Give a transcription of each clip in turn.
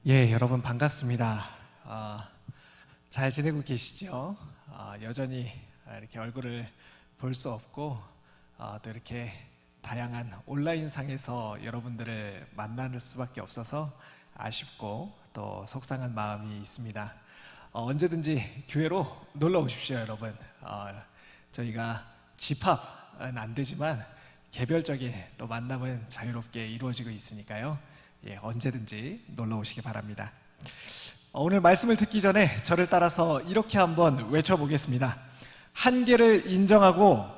예, 여러분 반갑습니다. 잘 지내고 계시죠? 여전히 이렇게 얼굴을 볼 수 없고 또 이렇게 다양한 온라인상에서 여러분들을 만날 수밖에 없어서 아쉽고 또 속상한 마음이 있습니다. 언제든지 교회로 놀러 오십시오, 여러분. 저희가 집합은 안 되지만 개별적인 또 만남은 자유롭게 이루어지고 있으니까요. 예, 언제든지 놀러 오시기 바랍니다. 오늘 말씀을 듣기 전에 저를 따라서 이렇게 한번 외쳐보겠습니다. 한계를 인정하고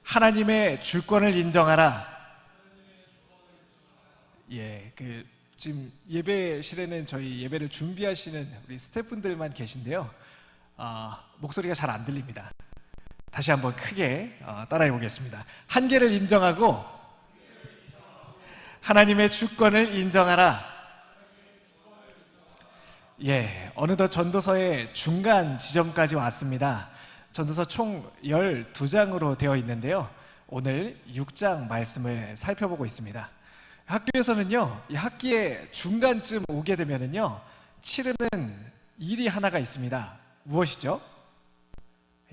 하나님의 주권을 인정하라. 예, 지금 예배실에는 저희 예배를 준비하시는 우리 스태프분들만 계신데요. 목소리가 잘 안 들립니다. 다시 한번 크게 따라해 보겠습니다. 한계를 인정하고 하나님의 주권을 인정하라. 예, 어느덧 전도서의 중간 지점까지 왔습니다. 전도서 총 12장으로 되어 있는데요. 오늘 6장 말씀을 살펴보고 있습니다. 학교에서는요, 이 학기의 중간쯤 오게 되면은요, 치르는 일이 하나가 있습니다. 무엇이죠?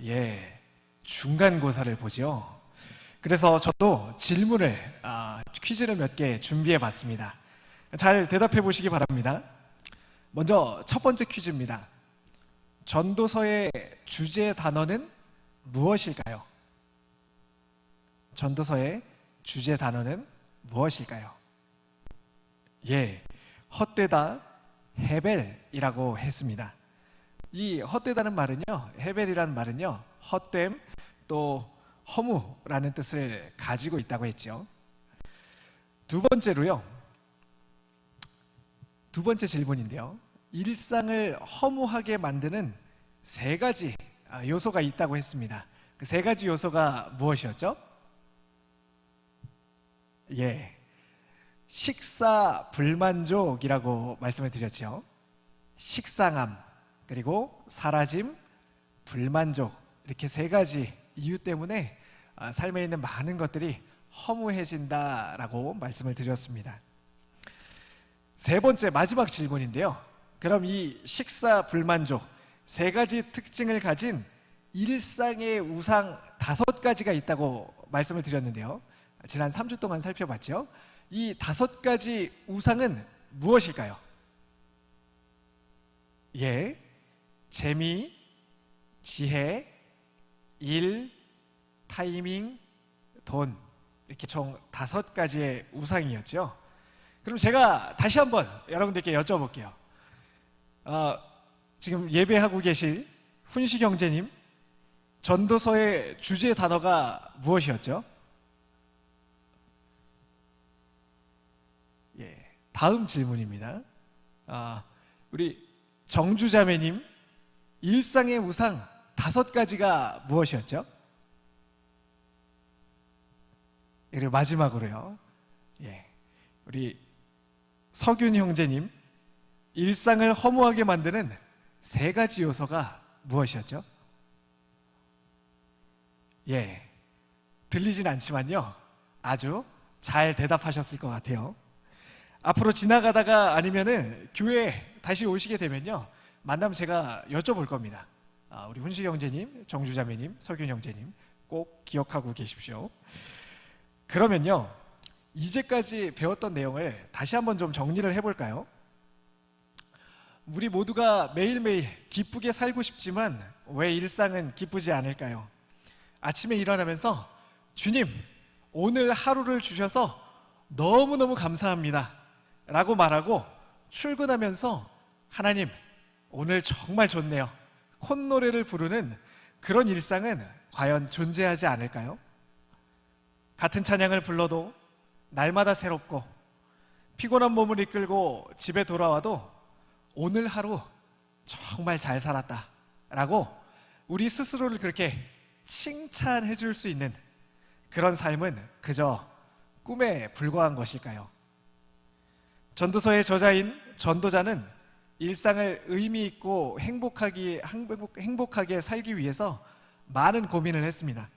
예, 중간고사를 보죠. 그래서 저도 퀴즈를 몇 개 준비해 봤습니다. 잘 대답해 보시기 바랍니다. 먼저 첫 번째 퀴즈입니다. 전도서의 주제 단어는 무엇일까요? 전도서의 주제 단어는 무엇일까요? 예, 헛되다, 헤벨이라고 했습니다. 이 헛되다는 말은요, 헤벨이라는 말은요, 헛됨 또 허무라는 뜻을 가지고 있다고 했죠. 두 번째 질문인데요. 일상을 허무하게 만드는 세 가지 요소가 있다고 했습니다. 그 세 가지 요소가 무엇이었죠? 예, 식사 불만족이라고 말씀을 드렸죠. 식상함, 그리고 사라짐, 불만족, 이렇게 세 가지 이유 때문에 삶에 있는 많은 것들이 허무해진다라고 말씀을 드렸습니다. 세 번째 마지막 질문인데요. 그럼 이 식사 불만족 세 가지 특징을 가진 일상의 우상 5가지가 있다고 말씀을 드렸는데요. 지난 3주 동안 살펴봤죠. 이 5가지 우상은 무엇일까요? 예, 재미, 지혜, 일, 타이밍, 돈, 이렇게 총 5가지의 우상이었죠. 그럼 제가 다시 한번 여러분들께 여쭤볼게요. 지금 예배하고 계실 훈식 형제님, 전도서의 주제 단어가 무엇이었죠? 예, 다음 질문입니다. 우리 정주자매님, 일상의 우상 5가지가 무엇이었죠? 그리고 마지막으로요. 예, 우리 석윤 형제님, 일상을 허무하게 만드는 3가지 요소가 무엇이었죠? 예, 들리진 않지만요, 아주 잘 대답하셨을 것 같아요. 앞으로 지나가다가 아니면은 교회에 다시 오시게 되면요, 만나면 제가 여쭤볼 겁니다. 우리 훈식 형제님, 정주자매님, 석윤 형제님, 꼭 기억하고 계십시오. 그러면요, 이제까지 배웠던 내용을 다시 한번 좀 정리를 해볼까요? 우리 모두가 매일매일 기쁘게 살고 싶지만 왜 일상은 기쁘지 않을까요? 아침에 일어나면서 주님, 오늘 하루를 주셔서 너무너무 감사합니다 라고 말하고 출근하면서 하나님, 오늘 정말 좋네요, 콧노래를 부르는 그런 일상은 과연 존재하지 않을까요? 같은 찬양을 불러도 날마다 새롭고 피곤한 몸을 이끌고 집에 돌아와도 오늘 하루 정말 잘 살았다 라고 우리 스스로를 그렇게 칭찬해 줄 수 있는 그런 삶은 그저 꿈에 불과한 것일까요? 전도서의 저자인 전도자는 일상을 의미 있고 행복하게 살기 위해서 많은 고민을 했습니다.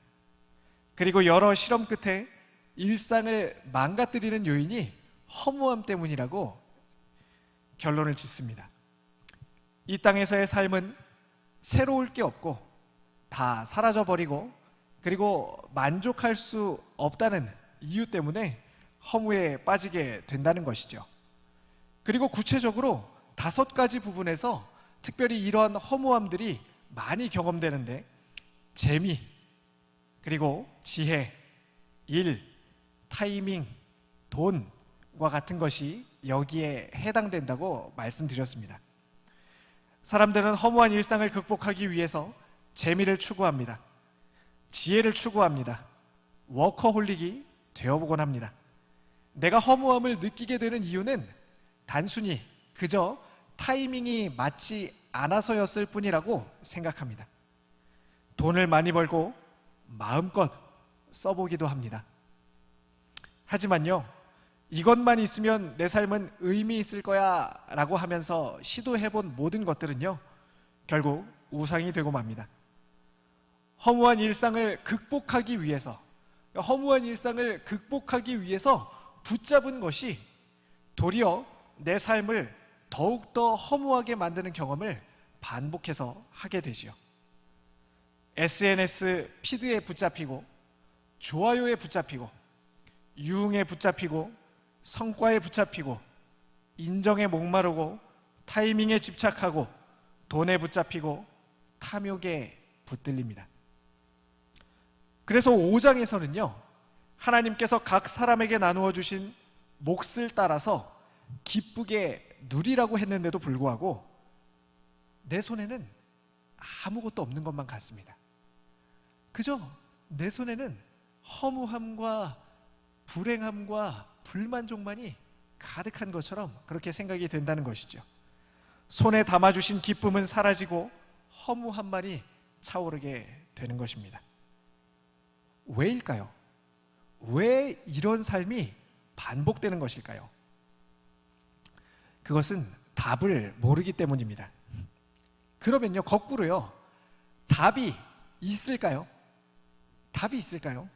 그리고 여러 실험 끝에 일상을 망가뜨리는 요인이 허무함 때문이라고 결론을 짓습니다. 이 땅에서의 삶은 새로울 게 없고 다 사라져버리고 그리고 만족할 수 없다는 이유 때문에 허무에 빠지게 된다는 것이죠. 그리고 구체적으로 5가지 부분에서 특별히 이러한 허무함들이 많이 경험되는데, 재미, 그리고 지혜, 일, 타이밍, 돈과 같은 것이 여기에 해당된다고 말씀드렸습니다. 사람들은 허무한 일상을 극복하기 위해서 재미를 추구합니다. 지혜를 추구합니다. 워커홀릭이 되어보곤 합니다. 내가 허무함을 느끼게 되는 이유는 단순히 그저 타이밍이 맞지 않아서였을 뿐이라고 생각합니다. 돈을 많이 벌고 마음껏 써보기도 합니다. 하지만요, 이것만 있으면 내 삶은 의미 있을 거야 라고 하면서 시도해본 모든 것들은요, 결국 우상이 되고 맙니다. 허무한 일상을 극복하기 위해서 붙잡은 것이 도리어 내 삶을 더욱더 허무하게 만드는 경험을 반복해서 하게 되지요. SNS 피드에 붙잡히고, 좋아요에 붙잡히고, 유흥에 붙잡히고, 성과에 붙잡히고, 인정에 목마르고, 타이밍에 집착하고, 돈에 붙잡히고, 탐욕에 붙들립니다. 그래서 5장에서는요, 하나님께서 각 사람에게 나누어 주신 몫을 따라서 기쁘게 누리라고 했는데도 불구하고 내 손에는 아무것도 없는 것만 같습니다. 그저 내 손에는 허무함과 불행함과 불만족만이 가득한 것처럼 그렇게 생각이 된다는 것이죠. 손에 담아주신 기쁨은 사라지고 허무함만이 차오르게 되는 것입니다. 왜일까요? 왜 이런 삶이 반복되는 것일까요? 그것은 답을 모르기 때문입니다. 그러면요, 거꾸로요, 답이 있을까요? 답이 있을까요?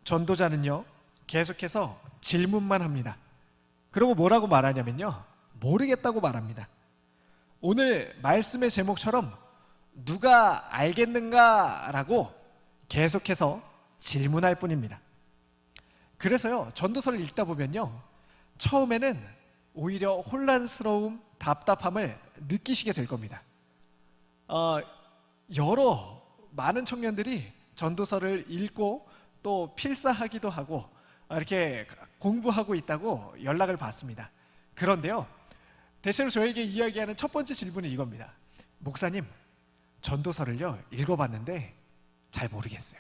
전도자는요, 계속해서 질문만 합니다. 그리고 뭐라고 말하냐면요, 모르겠다고 말합니다. 오늘 말씀의 제목처럼 누가 알겠는가? 라고 계속해서 질문할 뿐입니다. 그래서요, 전도서를 읽다 보면요, 처음에는 오히려 혼란스러움, 답답함을 느끼시게 될 겁니다. 여러 많은 청년들이 전도서를 읽고 또 필사하기도 하고 이렇게 공부하고 있다고 연락을 받습니다. 그런데요, 대체로 저에게 이야기하는 첫 번째 질문이 이겁니다. 목사님, 전도서를요 읽어봤는데 잘 모르겠어요.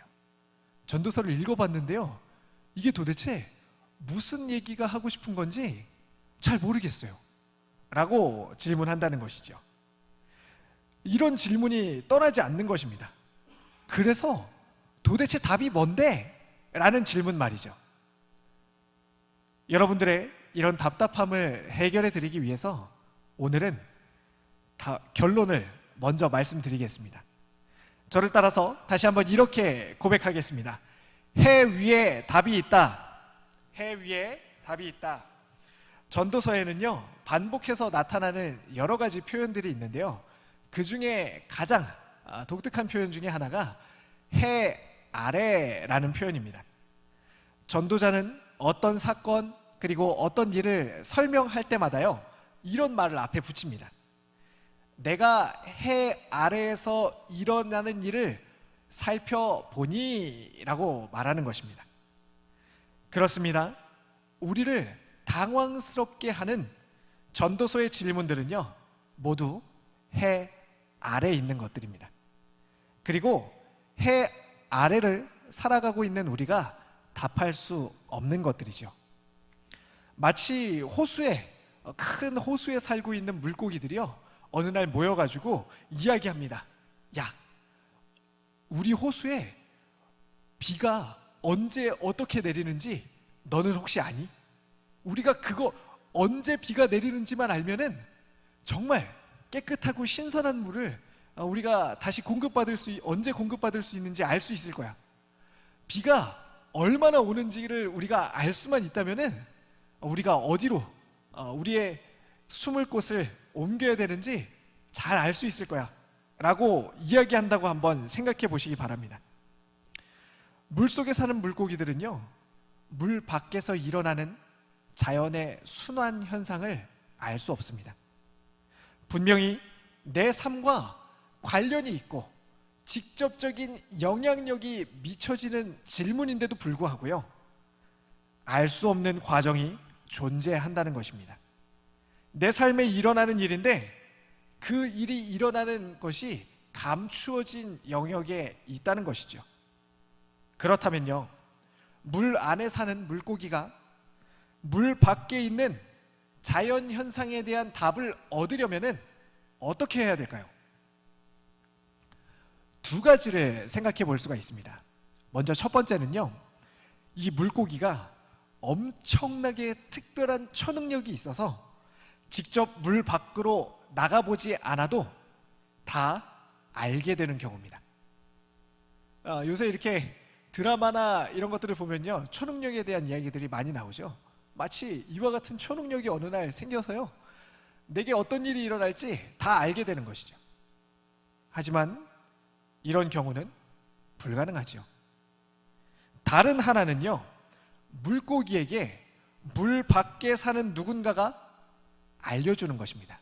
전도서를 읽어봤는데요, 이게 도대체 무슨 얘기가 하고 싶은 건지 잘 모르겠어요 라고 질문한다는 것이죠. 이런 질문이 떠나지 않는 것입니다. 그래서 도대체 답이 뭔데? 라는 질문 말이죠. 여러분들의 이런 답답함을 해결해 드리기 위해서 오늘은 결론을 먼저 말씀드리겠습니다. 저를 따라서 다시 한번 이렇게 고백하겠습니다. 해 위에 답이 있다. 해 위에 답이 있다. 전도서에는요, 반복해서 나타나는 여러 가지 표현들이 있는데요, 그 중에 가장 독특한 표현 중에 하나가 해 아래라는 표현입니다. 전도자는 어떤 사건 그리고 어떤 일을 설명할 때마다요, 이런 말을 앞에 붙입니다. 내가 해 아래에서 일어나는 일을 살펴보니 라고 말하는 것입니다. 그렇습니다. 우리를 당황스럽게 하는 전도서의 질문들은요, 모두 해 아래에 있는 것들입니다. 그리고 해 아래를 살아가고 있는 우리가 답할 수 없는 것들이죠. 마치 큰 호수에 살고 있는 물고기들이요, 어느 날 모여가지고 이야기합니다. 야, 우리 호수에 비가 언제 어떻게 내리는지 너는 혹시 아니? 우리가 그거 언제 비가 내리는지만 알면은 정말 깨끗하고 신선한 물을 우리가 다시 언제 공급받을 수 있는지 알 수 있을 거야. 비가 얼마나 오는지를 우리가 알 수만 있다면은 우리가 어디로 우리의 숨을 곳을 옮겨야 되는지 잘 알 수 있을 거야 라고 이야기한다고 한번 생각해 보시기 바랍니다. 물속에 사는 물고기들은요, 물 밖에서 일어나는 자연의 순환 현상을 알 수 없습니다. 분명히 내 삶과 관련이 있고 직접적인 영향력이 미쳐지는 질문인데도 불구하고요, 알 수 없는 과정이 존재한다는 것입니다. 내 삶에 일어나는 일인데 그 일이 일어나는 것이 감추어진 영역에 있다는 것이죠. 그렇다면요, 물 안에 사는 물고기가 물 밖에 있는 자연 현상에 대한 답을 얻으려면은 어떻게 해야 될까요? 두 가지를 생각해 볼 수가 있습니다. 먼저 첫 번째는요, 이 물고기가 엄청나게 특별한 초능력이 있어서 직접 물 밖으로 나가보지 않아도 다 알게 되는 경우입니다. 요새 이렇게 드라마나 이런 것들을 보면요, 초능력에 대한 이야기들이 많이 나오죠. 마치 이와 같은 초능력이 어느 날 생겨서요, 내게 어떤 일이 일어날지 다 알게 되는 것이죠. 하지만 이런 경우는 불가능하죠. 다른 하나는요, 물고기에게 물 밖에 사는 누군가가 알려주는 것입니다.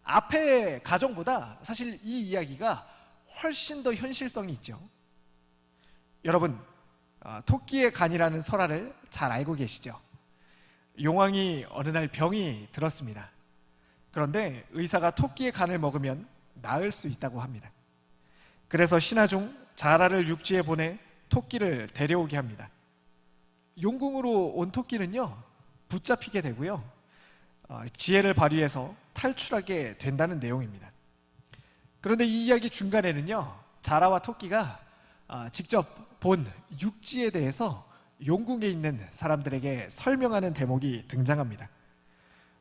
앞의 가정보다 사실 이 이야기가 훨씬 더 현실성이 있죠. 여러분, 토끼의 간이라는 설화를 잘 알고 계시죠? 용왕이 어느 날 병이 들었습니다. 그런데 의사가 토끼의 간을 먹으면 나을 수 있다고 합니다. 그래서 신하중 자라를 육지에 보내 토끼를 데려오게 합니다. 용궁으로 온 토끼는요, 붙잡히게 되고요, 지혜를 발휘해서 탈출하게 된다는 내용입니다. 그런데 이 이야기 중간에는요, 자라와 토끼가 직접 본 육지에 대해서 용궁에 있는 사람들에게 설명하는 대목이 등장합니다.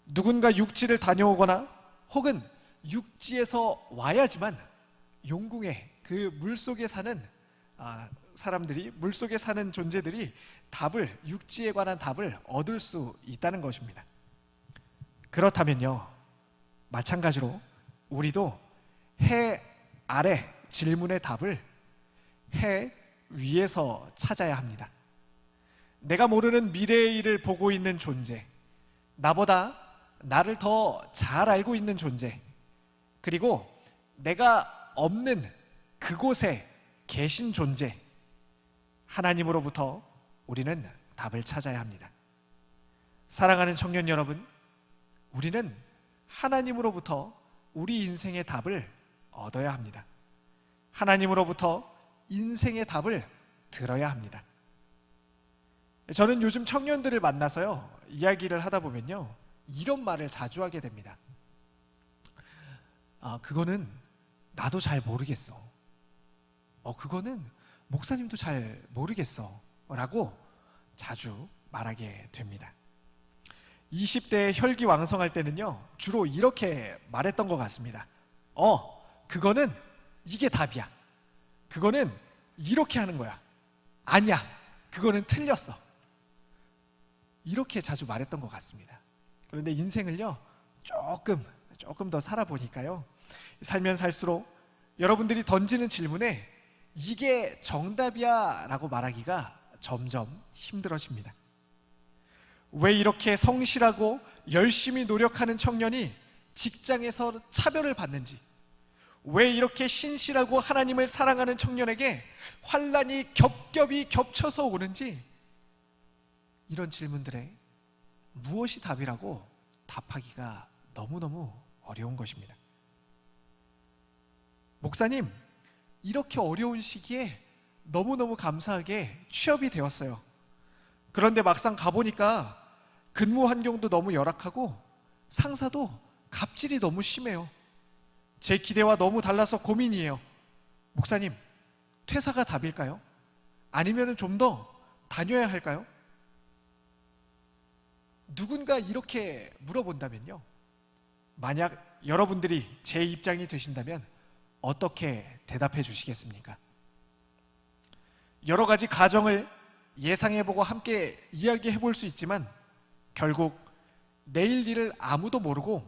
누군가 육지를 다녀오거나 혹은 육지에서 와야지만 용궁에 그 물속에 사는 사람들이, 물속에 사는 존재들이 답을, 육지에 관한 답을 얻을 수 있다는 것입니다. 그렇다면요, 마찬가지로 우리도 해 아래 질문의 답을 해 위에서 찾아야 합니다. 내가 모르는 미래의 일을 보고 있는 존재, 나보다 나를 더 잘 알고 있는 존재, 그리고 내가 없는 그곳에 계신 존재, 하나님으로부터 우리는 답을 찾아야 합니다. 사랑하는 청년 여러분, 우리는 하나님으로부터 우리 인생의 답을 얻어야 합니다. 하나님으로부터 인생의 답을 들어야 합니다. 저는 요즘 청년들을 만나서요, 이야기를 하다 보면요, 이런 말을 자주 하게 됩니다. 그거는 나도 잘 모르겠어. 그거는 목사님도 잘 모르겠어 라고 자주 말하게 됩니다. 20대 혈기왕성할 때는요, 주로 이렇게 말했던 것 같습니다. 그거는 이게 답이야. 그거는 이렇게 하는 거야. 아니야, 그거는 틀렸어. 이렇게 자주 말했던 것 같습니다. 그런데 인생을요, 조금 더 살아보니까요, 살면 살수록 여러분들이 던지는 질문에 이게 정답이야 라고 말하기가 점점 힘들어집니다. 왜 이렇게 성실하고 열심히 노력하는 청년이 직장에서 차별을 받는지, 왜 이렇게 신실하고 하나님을 사랑하는 청년에게 환난이 겹겹이 겹쳐서 오는지, 이런 질문들에 무엇이 답이라고 답하기가 너무너무 어려운 것입니다. 목사님, 이렇게 어려운 시기에 너무너무 감사하게 취업이 되었어요. 그런데 막상 가보니까 근무 환경도 너무 열악하고 상사도 갑질이 너무 심해요. 제 기대와 너무 달라서 고민이에요. 목사님, 퇴사가 답일까요? 아니면 좀 더 다녀야 할까요? 누군가 이렇게 물어본다면요, 만약 여러분들이 제 입장이 되신다면 어떻게 대답해 주시겠습니까? 여러 가지 가정을 예상해보고 함께 이야기해 볼 수 있지만 결국 내일 일을 아무도 모르고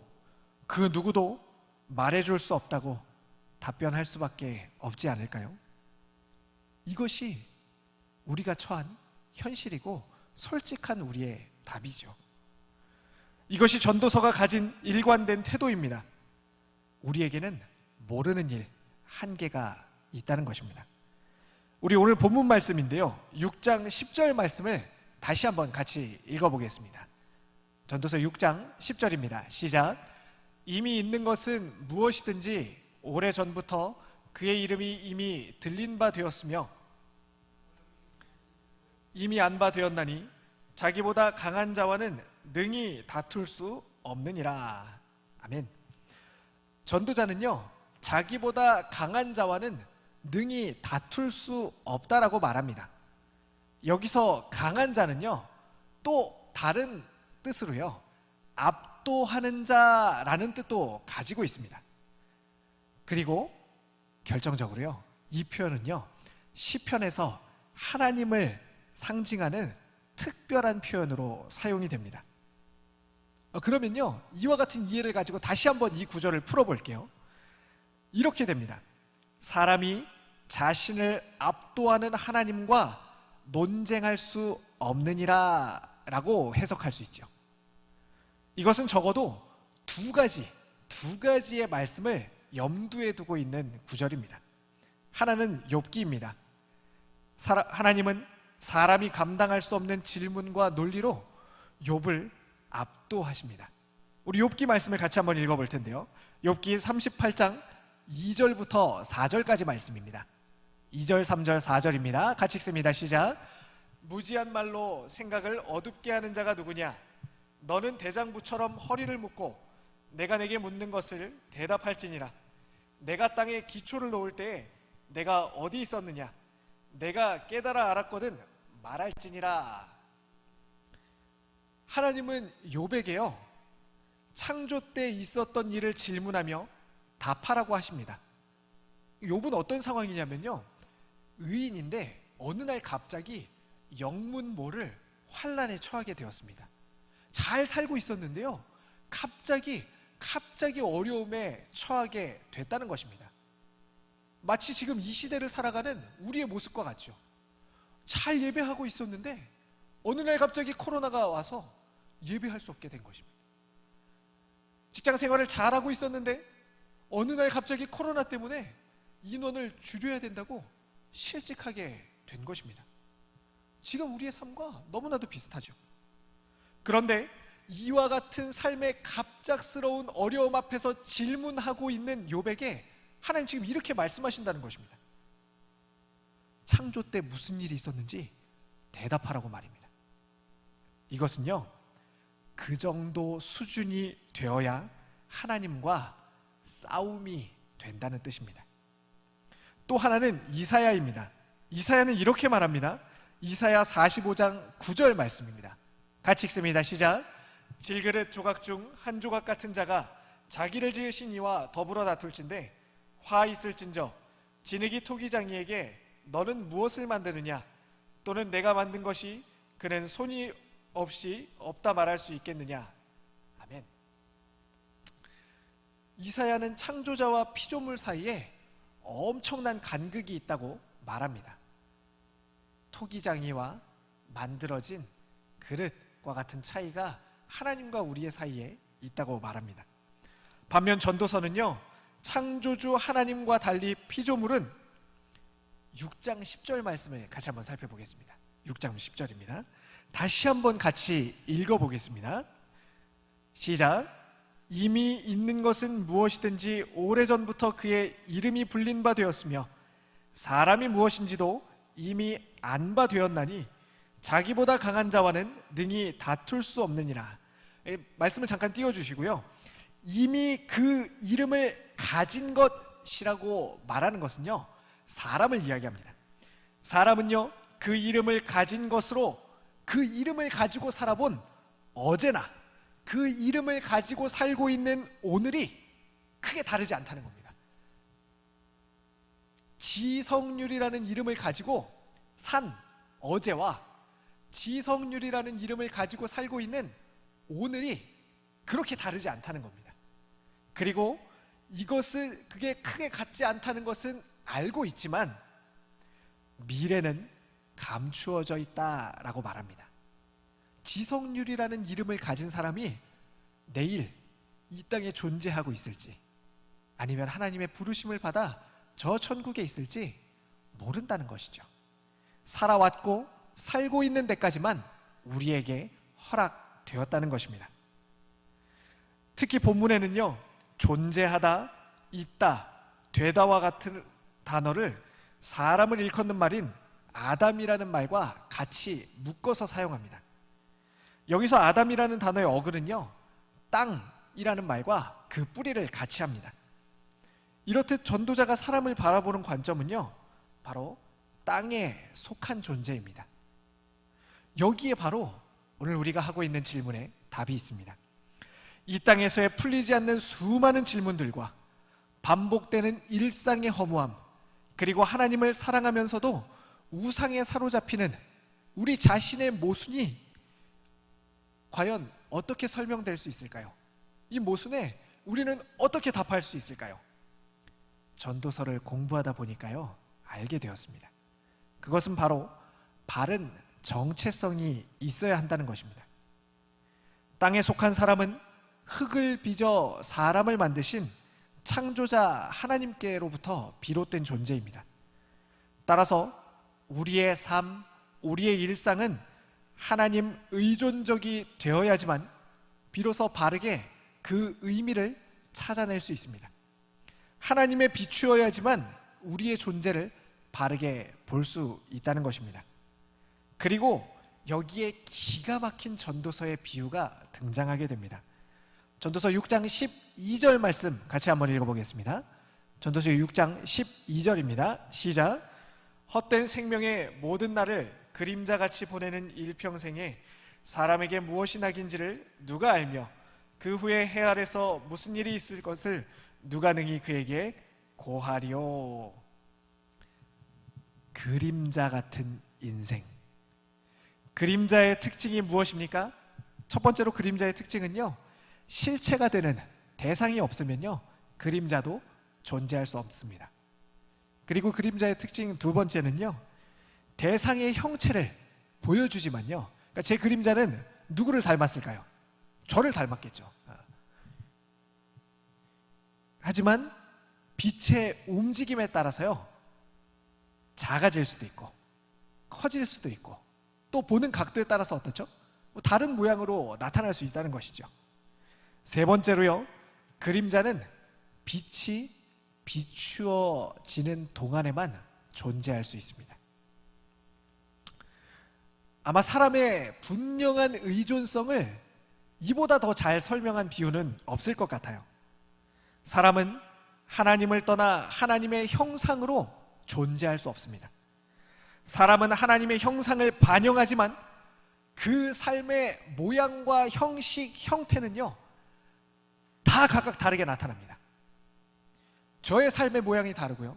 그 누구도 말해줄 수 없다고 답변할 수밖에 없지 않을까요? 이것이 우리가 처한 현실이고 솔직한 우리의 답이죠. 이것이 전도서가 가진 일관된 태도입니다. 우리에게는 모르는 일 한계가 있다는 것입니다. 우리 오늘 본문 말씀인데요, 6장 10절 말씀을 다시 한번 같이 읽어보겠습니다. 전도서 6장 10절입니다. 시작. 이미 있는 것은 무엇이든지 오래전부터 그의 이름이 이미 들린 바 되었으며 이미 안 바 되었나니 자기보다 강한 자와는 능히 다툴 수 없느니라. 아멘. 전도자는요, 자기보다 강한 자와는 능히 다툴 수 없다라고 말합니다. 여기서 강한 자는요, 또 다른 뜻으로요, 압도하는 자라는 뜻도 가지고 있습니다. 그리고 결정적으로요, 이 표현은요, 시편에서 하나님을 상징하는 특별한 표현으로 사용이 됩니다. 그러면요, 이와 같은 이해를 가지고 다시 한번 이 구절을 풀어볼게요. 이렇게 됩니다. 사람이 자신을 압도하는 하나님과 논쟁할 수 없느니라 라고 해석할 수 있죠. 이것은 적어도 두 가지의 말씀을 염두에 두고 있는 구절입니다. 하나는 욥기입니다. 하나님은 사람이 감당할 수 없는 질문과 논리로 욥을 압도하십니다. 우리 욥기 말씀을 같이 한번 읽어볼 텐데요, 욥기 38장 2절부터 4절까지 말씀입니다. 2절, 3절, 4절입니다. 같이 읽습니다. 시작. 무지한 말로 생각을 어둡게 하는 자가 누구냐? 너는 대장부처럼 허리를 묶고 내가 내게 묻는 것을 대답할지니라. 내가 땅에 기초를 놓을 때에 내가 어디 있었느냐? 내가 깨달아 알았거든 말할지니라. 하나님은 욥에게요, 창조 때 있었던 일을 질문하며 답하라고 하십니다. 욥은 어떤 상황이냐면요, 의인인데 어느 날 갑자기 영문모를 환난에 처하게 되었습니다. 잘 살고 있었는데요, 갑자기 어려움에 처하게 됐다는 것입니다. 마치 지금 이 시대를 살아가는 우리의 모습과 같죠. 잘 예배하고 있었는데 어느 날 갑자기 코로나가 와서 예배할 수 없게 된 것입니다. 직장 생활을 잘하고 있었는데 어느 날 갑자기 코로나 때문에 인원을 줄여야 된다고 실직하게 된 것입니다. 지금 우리의 삶과 너무나도 비슷하죠. 그런데 이와 같은 삶의 갑작스러운 어려움 앞에서 질문하고 있는 욥에게 하나님 지금 이렇게 말씀하신다는 것입니다. 창조 때 무슨 일이 있었는지 대답하라고 말입니다. 이것은요, 그 정도 수준이 되어야 하나님과 싸움이 된다는 뜻입니다. 또 하나는 이사야입니다. 이사야는 이렇게 말합니다. 이사야 45장 9절 말씀입니다. 같이 읽습니다. 시작. 질그릇 조각 중 한 조각 같은 자가 자기를 지으신 이와 더불어 다툴진대 화 있을진저 진흙이 토기장이에게 너는 무엇을 만드느냐? 또는 내가 만든 것이 그는 손이 없이 없다 말할 수 있겠느냐? 아멘. 이사야는 창조자와 피조물 사이에 엄청난 간극이 있다고 말합니다. 토기장이와 만들어진 그릇과 같은 차이가 하나님과 우리의 사이에 있다고 말합니다. 반면 전도서는요, 창조주 하나님과 달리 피조물은 6장 10절 말씀을 같이 한번 살펴보겠습니다. 6장 10절입니다. 다시 한번 같이 읽어보겠습니다. 시작. 이미 있는 것은 무엇이든지 오래전부터 그의 이름이 불린 바 되었으며 사람이 무엇인지도 이미 안 바 되었나니 자기보다 강한 자와는 능히 다툴 수 없느니라. 말씀을 잠깐 띄워주시고요, 이미 그 이름을 가진 것이라고 말하는 것은요, 사람을 이야기합니다. 사람은요, 그 이름을 가진 것으로 그 이름을 가지고 살아본 어제나 그 이름을 가지고 살고 있는 오늘이 크게 다르지 않다는 겁니다. 지성률이라는 이름을 가지고 산 어제와 지성률이라는 이름을 가지고 살고 있는 오늘이 그렇게 다르지 않다는 겁니다. 그리고 그게 크게 같지 않다는 것은 알고 있지만 미래는 감추어져 있다라고 말합니다. 지성률이라는 이름을 가진 사람이 내일 이 땅에 존재하고 있을지, 아니면 하나님의 부르심을 받아 저 천국에 있을지 모른다는 것이죠. 살아왔고 살고 있는 데까지만 우리에게 허락되었다는 것입니다. 특히 본문에는요, 존재하다, 있다, 되다와 같은 단어를 사람을 일컫는 말인 아담이라는 말과 같이 묶어서 사용합니다. 여기서 아담이라는 단어의 어근은요, 땅이라는 말과 그 뿌리를 같이 합니다. 이렇듯 전도자가 사람을 바라보는 관점은요, 바로 땅에 속한 존재입니다. 여기에 바로 오늘 우리가 하고 있는 질문에 답이 있습니다. 이 땅에서의 풀리지 않는 수많은 질문들과 반복되는 일상의 허무함, 그리고 하나님을 사랑하면서도 우상에 사로잡히는 우리 자신의 모순이 과연 어떻게 설명될 수 있을까요? 이 모순에 우리는 어떻게 답할 수 있을까요? 전도서를 공부하다 보니까요, 알게 되었습니다. 그것은 바로 바른 정체성이 있어야 한다는 것입니다. 땅에 속한 사람은 흙을 빚어 사람을 만드신 창조자 하나님께로부터 비롯된 존재입니다. 따라서 우리의 삶, 우리의 일상은 하나님 의존적이 되어야지만 비로소 바르게 그 의미를 찾아낼 수 있습니다. 하나님에 비추어야지만 우리의 존재를 바르게 볼 수 있다는 것입니다. 그리고 여기에 기가 막힌 전도서의 비유가 등장하게 됩니다. 전도서 6장 12절 말씀 같이 한번 읽어보겠습니다. 전도서 6장 12절입니다. 시작. 헛된 생명의 모든 날을 그림자같이 보내는 일평생에 사람에게 무엇이 낙인지를 누가 알며 그 후에 해 아래서 무슨 일이 있을 것을 누가 능히 그에게 고하리요. 그림자 같은 인생. 그림자의 특징이 무엇입니까? 첫 번째로 그림자의 특징은요, 실체가 되는 대상이 없으면요, 그림자도 존재할 수 없습니다. 그리고 그림자의 특징 두 번째는요, 대상의 형체를 보여주지만요, 그러니까 제 그림자는 누구를 닮았을까요? 저를 닮았겠죠. 하지만 빛의 움직임에 따라서요, 작아질 수도 있고 커질 수도 있고 또 보는 각도에 따라서 어떻죠? 다른 모양으로 나타날 수 있다는 것이죠. 세 번째로요, 그림자는 빛이 비추어지는 동안에만 존재할 수 있습니다. 아마 사람의 분명한 의존성을 이보다 더 잘 설명한 비유는 없을 것 같아요. 사람은 하나님을 떠나 하나님의 형상으로 존재할 수 없습니다. 사람은 하나님의 형상을 반영하지만 그 삶의 모양과 형식, 형태는요, 다 각각 다르게 나타납니다. 저의 삶의 모양이 다르고요,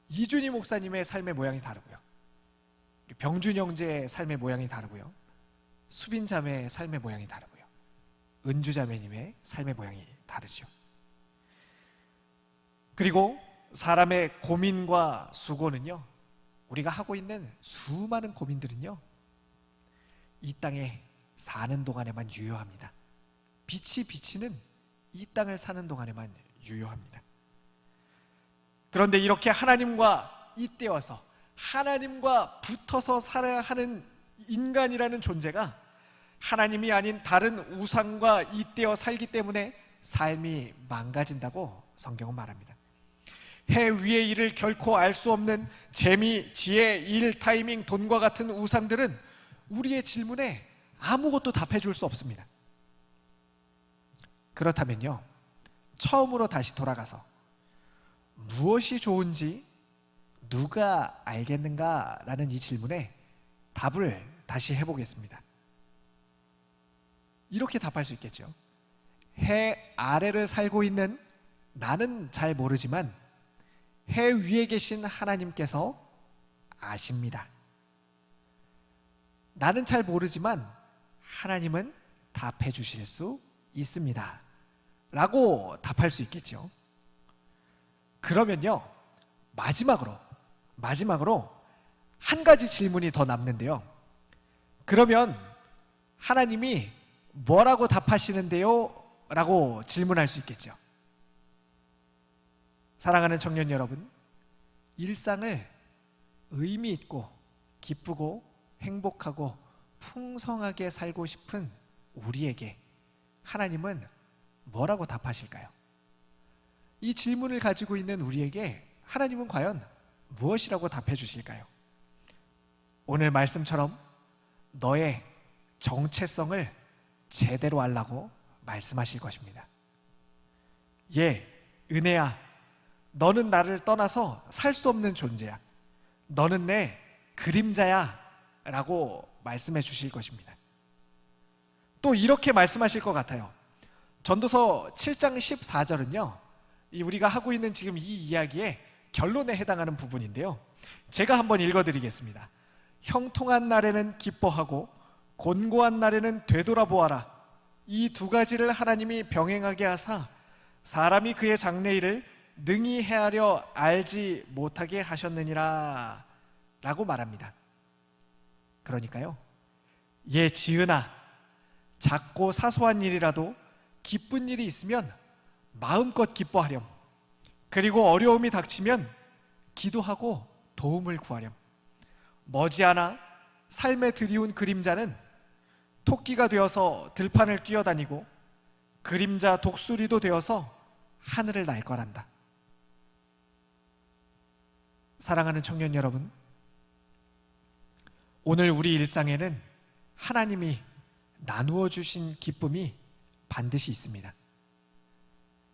이준희 목사님의 삶의 모양이 다르고요, 병준 형제의 삶의 모양이 다르고요, 수빈 자매의 삶의 모양이 다르고요, 은주 자매님의 삶의 모양이 다르죠. 그리고 사람의 고민과 수고는요, 우리가 하고 있는 수많은 고민들은요, 이 땅에 사는 동안에만 유효합니다. 빛이 비치는 이 땅을 사는 동안에만 유효합니다. 그런데 이렇게 하나님과 잇대어서 하나님과 붙어서 살아야 하는 인간이라는 존재가 하나님이 아닌 다른 우상과 잇대어 살기 때문에 삶이 망가진다고 성경은 말합니다. 해 위의 일을 결코 알 수 없는 재미, 지혜, 일, 타이밍, 돈과 같은 우상들은 우리의 질문에 아무것도 답해 줄 수 없습니다. 그렇다면요, 처음으로 다시 돌아가서 무엇이 좋은지 누가 알겠는가라는 이 질문에 답을 다시 해보겠습니다. 이렇게 답할 수 있겠죠. 해 아래를 살고 있는 나는 잘 모르지만 해 위에 계신 하나님께서 아십니다. 나는 잘 모르지만 하나님은 답해 주실 수 있습니다. 라고 답할 수 있겠죠. 그러면요, 마지막으로 한 가지 질문이 더 남는데요. 그러면 하나님이 뭐라고 답하시는데요? 라고 질문할 수 있겠죠. 사랑하는 청년 여러분, 일상을 의미 있고 기쁘고 행복하고 풍성하게 살고 싶은 우리에게 하나님은 뭐라고 답하실까요? 이 질문을 가지고 있는 우리에게 하나님은 과연 무엇이라고 답해 주실까요? 오늘 말씀처럼 너의 정체성을 제대로 알라고 말씀하실 것입니다. 예, 은혜야, 너는 나를 떠나서 살 수 없는 존재야. 너는 내 그림자야 라고 말씀해 주실 것입니다. 또 이렇게 말씀하실 것 같아요. 전도서 7장 14절은요, 우리가 하고 있는 지금 이 이야기의 결론에 해당하는 부분인데요, 제가 한번 읽어드리겠습니다. 형통한 날에는 기뻐하고 곤고한 날에는 되돌아보아라. 이 두 가지를 하나님이 병행하게 하사 사람이 그의 장래일을 능히 헤아려 알지 못하게 하셨느니라 라고 말합니다. 그러니까요, 예, 지은아, 작고 사소한 일이라도 기쁜 일이 있으면 마음껏 기뻐하렴. 그리고 어려움이 닥치면 기도하고 도움을 구하렴. 머지않아 삶에 드리운 그림자는 토끼가 되어서 들판을 뛰어다니고 그림자 독수리도 되어서 하늘을 날 거란다. 사랑하는 청년 여러분, 오늘 우리 일상에는 하나님이 나누어 주신 기쁨이 반드시 있습니다.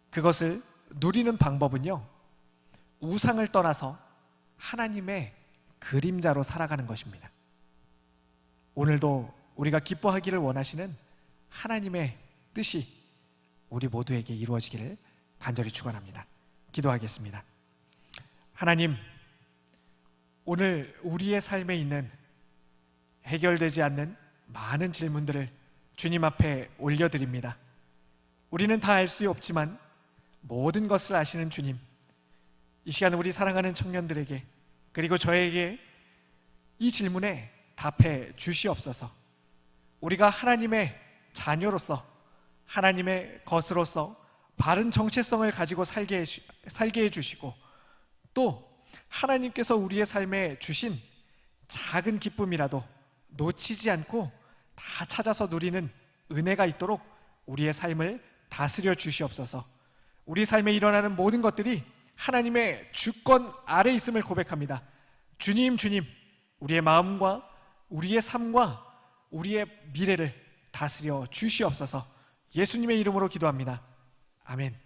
그것을 누리는 방법은요, 우상을 떠나서 하나님의 그림자로 살아가는 것입니다. 오늘도 우리가 기뻐하기를 원하시는 하나님의 뜻이 우리 모두에게 이루어지기를 간절히 축원합니다. 기도하겠습니다. 하나님, 오늘 우리의 삶에 있는 해결되지 않는 많은 질문들을 주님 앞에 올려드립니다. 우리는 다 알 수 없지만 모든 것을 아시는 주님, 이 시간 우리 사랑하는 청년들에게, 그리고 저에게 이 질문에 답해 주시옵소서. 우리가 하나님의 자녀로서, 하나님의 것으로서 바른 정체성을 가지고 살게 해주시고, 또 하나님께서 우리의 삶에 주신 작은 기쁨이라도 놓치지 않고 다 찾아서 누리는 은혜가 있도록 우리의 삶을 다스려 주시옵소서. 우리 삶에 일어나는 모든 것들이 하나님의 주권 아래 있음을 고백합니다. 주님, 우리의 마음과 우리의 삶과 우리의 미래를 다스려 주시옵소서. 예수님의 이름으로 기도합니다. 아멘.